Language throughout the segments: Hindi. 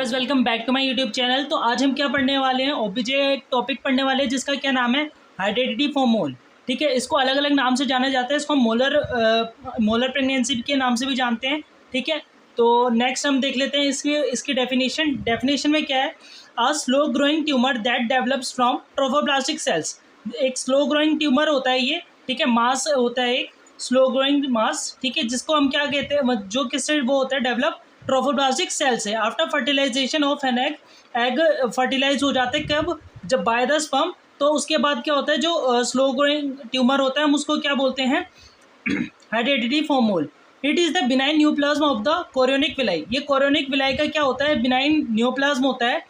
Guys, welcome back to my YouTube channel. तो आज हम क्या पढ़ने वाले हैं, ओबीजे एक टॉपिक पढ़ने वाले हैं जिसका क्या नाम है, हाइडेटिटी फॉर मोल। ठीक है, इसको अलग अलग नाम से जाना जाता है। इसको मोलर प्रेगनेंसी के नाम से भी जानते हैं। ठीक है, तो नेक्स्ट हम देख लेते हैं इसकी डेफिनेशन में क्या है। A slow growing tumour that develops from trophoblastic cells. एक स्लो ग्रोइंग ट्यूमर होता है ये। ठीक है, मास होता है एक स्लो ग्रोइंग मास। ठीक है, जिसको हम क्या कहते हैं, जो किससे वो होता है डेवलप, ट्रोफोब्लास्टिक सेल से। After fertilisation of an egg fertilise हो जाते हैं कब, जब बाय द स्पर्म। तो उसके बाद क्या होता है, जो स्लो ग्रोइंग ट्यूमर होता है हम उसको क्या बोलते हैं, heredity for mole. It is the benign neoplasm of the chorionic villi. ये कोरियोनिक विलाई का क्या होता है, बिनाइन न्यूप्लाज्म होता है।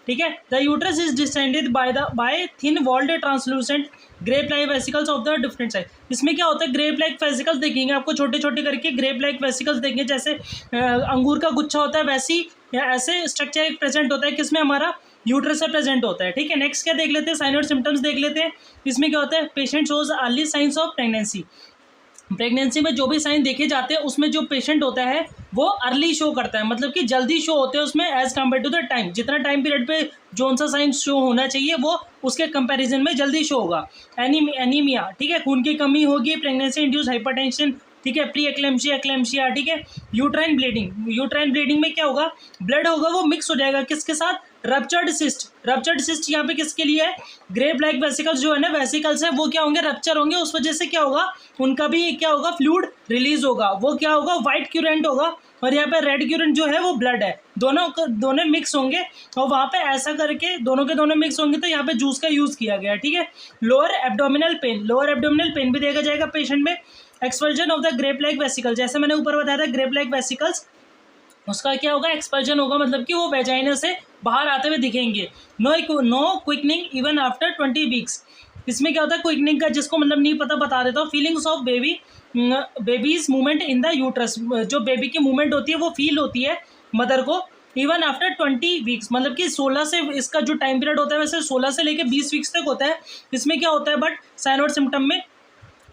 ठीक है, the uterus is distended by thin walled translucent grape like vesicles of the different size. इसमें क्या होता है, ग्रेप लाइक वेसिकल्स देखेंगे आपको, छोटे छोटे करके ग्रेप लाइक वेसिकल्स देखेंगे, जैसे अंगूर का गुच्छा होता है वैसी या ऐसे स्ट्रक्चर एक प्रेजेंट होता है, किसमें हमारा यूट्रस से प्रेजेंट होता है। ठीक है, नेक्स्ट क्या देख लेते हैं, साइन और सिम्टम्स देख लेते हैं। इसमें क्या होता है, patient shows early signs of pregnancy. Pregnancy में जो भी साइन देखे जाते हैं उसमें जो पेशेंट होता है वो अर्ली शो करता है, मतलब कि जल्दी शो होते हैं उसमें as compared to the time. जितना टाइम पीरियड पे जोन सा साइन शो होना चाहिए वो उसके कंपैरिजन में जल्दी शो होगा। एनीमिया, ठीक है, खून की कमी होगी, प्रेगनेंसी इंड्यूस हाइपरटेंशन, ठीक है, प्री एक्लेम्शिया, ठीक है, यूट्राइन ब्लीडिंग में क्या होगा, ब्लड होगा वो मिक्स हो जाएगा किसके साथ, रप्चर्ड सिस्ट यहाँ पे किसके लिए है, ग्रेप लाइक वेसिकल्स जो है ना, वेसिकल्स है वो क्या होंगे, रप्चर होंगे, उस वजह से क्या होगा, उनका भी क्या होगा, फ्लूइड रिलीज होगा, वो क्या होगा, व्हाइट क्यूरेंट होगा, और यहाँ पे रेड क्यूरेंट जो है वो ब्लड है, दोनों मिक्स होंगे, और वहाँ पे ऐसा करके दोनों के दोनों मिक्स होंगे, तो यहाँ पे जूस का यूज़ किया गया। ठीक है, लोअर एब्डोमिनल पेन भी देखा जाएगा पेशेंट में। Expulsion of the grape like vesicle, जैसे मैंने ऊपर बताया था, ग्रेप लाइक वेसिकल्स उसका क्या होगा, एक्सपल्जन होगा, मतलब कि वो वेजाइना से बाहर आते हुए दिखेंगे। No quickening even after 20 weeks. इसमें क्या होता है क्विकनिंग का, जिसको मतलब नहीं पता बता देता हूँ। Feelings of babies movement in the uterus, जो बेबी की मूवमेंट होती है वो फील होती है मदर को इवन आफ्टर 20 वीक्स, मतलब कि 16 से, इसका जो टाइम पीरियड होता है वैसे 16 से लेकर 20 वीक्स तक होता है। इसमें क्या होता है, बट साइन और सिम्टम में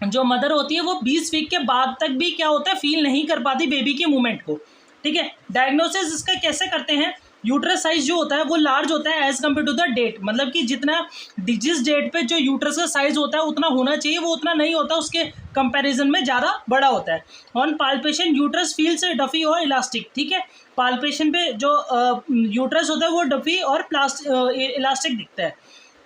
जो मदर होती है वो 20 वीक के बाद तक भी क्या होता है, फील नहीं कर पाती बेबी की मूवमेंट को। ठीक है, डायग्नोसिस इसका कैसे करते हैं, यूट्रस साइज जो होता है वो लार्ज होता है as compared to the date, मतलब कि जिस डेट पे जो यूट्रस का साइज होता है उतना होना चाहिए वो उतना नहीं होता, उसके कंपैरिजन में ज़्यादा बड़ा होता है। On palpation uterus feels Duffy और इलास्टिक। ठीक है, पाल्पेशन पे जो यूट्रस होता है वो डफी और इलास्टिक दिखता है।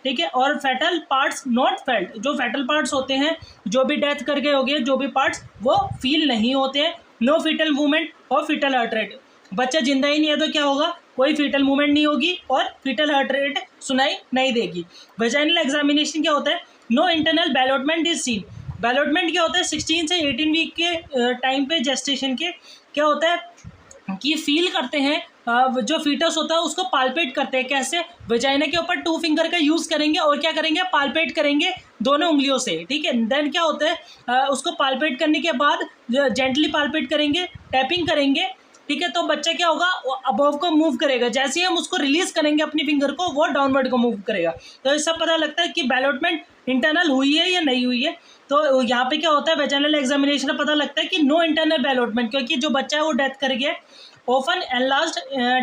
ठीक है, और फेटल पार्ट्स नॉट फेल्ट, जो फेटल पार्ट्स होते हैं, जो भी डेथ करके हो गए जो भी पार्ट्स, वो फील नहीं होते हैं। नो फीटल मूवमेंट और फीटल हार्ट रेट, बच्चा जिंदा ही नहीं है तो क्या होगा, कोई फीटल मूवमेंट नहीं होगी और फीटल हार्ट रेट सुनाई नहीं देगी। वेजाइनल एग्जामिनेशन क्या होता है, no internal ballottement is seen. Ballottement क्या होता है, 16 से 18 वीक के टाइम पे जेस्टेशन के क्या होता है कि फील करते हैं, जो फीटस होता है उसको पाल्पेट करते हैं। कैसे, वेजाइना के ऊपर 2 फिंगर का यूज़ करेंगे और क्या करेंगे, पाल्पेट करेंगे दोनों उंगलियों से। ठीक है, देन क्या होता है, उसको पाल्पेट करने के बाद जेंटली पाल्पेट करेंगे, टैपिंग करेंगे। ठीक है, तो बच्चा क्या होगा, अबव को मूव करेगा, जैसे ही हम उसको रिलीज करेंगे अपनी फिंगर को वो डाउनवर्ड को मूव करेगा। तो इससे पता लगता है कि बैलोटमेंट इंटरनल हुई है या नहीं हुई है। तो यहाँ पे क्या होता है, वेजाइनल एग्जामिनेशन में पता लगता है कि नो इंटरनल बैलोटमेंट, क्योंकि जो बच्चा है वो डेथ कर गया। ओपन एनलार्ज्ड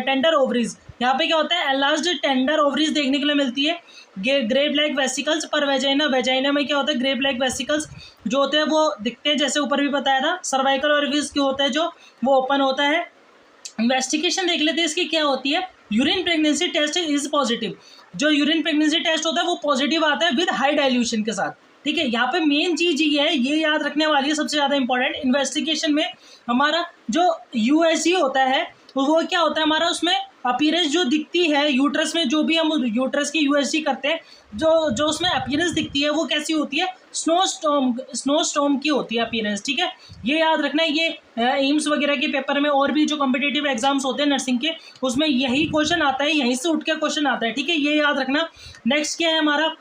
टेंडर ओवरीज, यहाँ पे क्या होता है, एनलार्ज्ड टेंडर ओवरीज देखने के लिए मिलती है। ग्रेप लाइक वेसिकल्स पर वेजाइना में क्या होता है, ग्रेप लाइक वेसिकल्स जो होते हैं वो दिखते हैं, जैसे ऊपर भी बताया था। सर्वाइकल ओरिफिस जो होता है जो वो ओपन होता है। इन्वेस्टिगेशन देख लेते हैं इसकी क्या होती है। Urine pregnancy test is positive, जो यूरिन प्रेगनेंसी टेस्ट होता है वो पॉजिटिव आता है विद हाई डाइल्यूशन के साथ। ठीक है, यहाँ पे मेन चीज़ ये है, ये याद रखने वाली है सबसे ज़्यादा इंपॉर्टेंट। इन्वेस्टिगेशन में हमारा जो यूएसजी होता है वो क्या होता है, हमारा उसमें अपीयरेंस जो दिखती है यूट्रस में, जो भी हम यूट्रस की यूएसजी करते हैं, जो उसमें अपीयरेंस दिखती है वो कैसी होती है, स्नो स्टॉर्म की होती है अपीयरेंस। ठीक है, ये याद रखना है। ये एम्स वगैरह के पेपर में और भी जो कॉम्पिटिटिव एग्जाम्स होते हैं नर्सिंग के, उसमें यही क्वेश्चन आता है, यहीं से उठ के क्वेश्चन आता है। ठीक है, ये याद रखना। नेक्स्ट क्या है हमारा,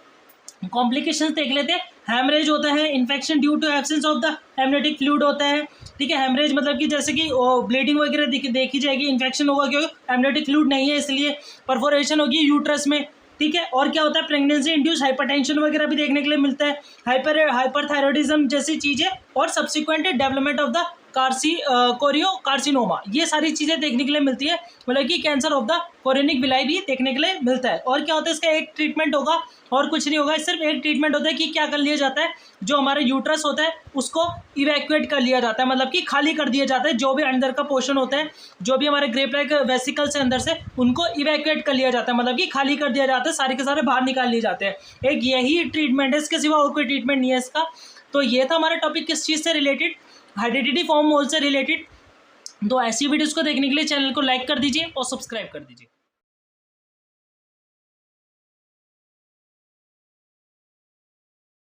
कॉम्प्लिकेशंस देख लेते हैं। हैमरेज होता है, infection due to absence of the amniotic fluid होता है। ठीक है, हैमरेज मतलब कि जैसे कि ब्लीडिंग वगैरह देखी जाएगी, इन्फेक्शन होगा क्योंकि एमनेटिक फ्लूइड नहीं है इसलिए, परफोरेशन होगी यूट्रस में। ठीक है, और क्या होता है, प्रेगनेंसी इंड्यूस हाइपरटेंशन वगैरह भी देखने के लिए मिलता है, हाइपरथायरॉयडिज्म जैसी चीज़ें, और subsequent development of the carcinoma, ये सारी चीज़ें देखने के लिए मिलती है, मतलब कि कैंसर ऑफ द कोरिनिक विलाई भी देखने के लिए मिलता है। और क्या होता है, इसका एक ट्रीटमेंट होगा और कुछ नहीं होगा, सिर्फ एक ट्रीटमेंट होता है कि क्या कर लिया जाता है, जो हमारा यूट्रस होता है उसको इवैक्यूएट कर लिया जाता है, मतलब कि खाली कर दिया जाता है, जो भी अंदर का पोर्शन होता है, जो भी हमारे ग्रेप लाइक वेसिकल्स है अंदर से, उनको इवैक्यूएट कर लिया जाता है, मतलब कि खाली कर दिया जाता है, सारे के सारे बाहर निकाल लिए जाते हैं। एक यही ट्रीटमेंट है, इसके सिवा और कोई ट्रीटमेंट नहीं है इसका। तो ये था हमारा टॉपिक किस चीज़ से रिलेटेड, हेरिडिटी फॉर्म मोल से रिलेटेड। तो ऐसी वीडियोज़ को देखने के लिए चैनल को लाइक कर दीजिए और सब्सक्राइब कर दीजिए।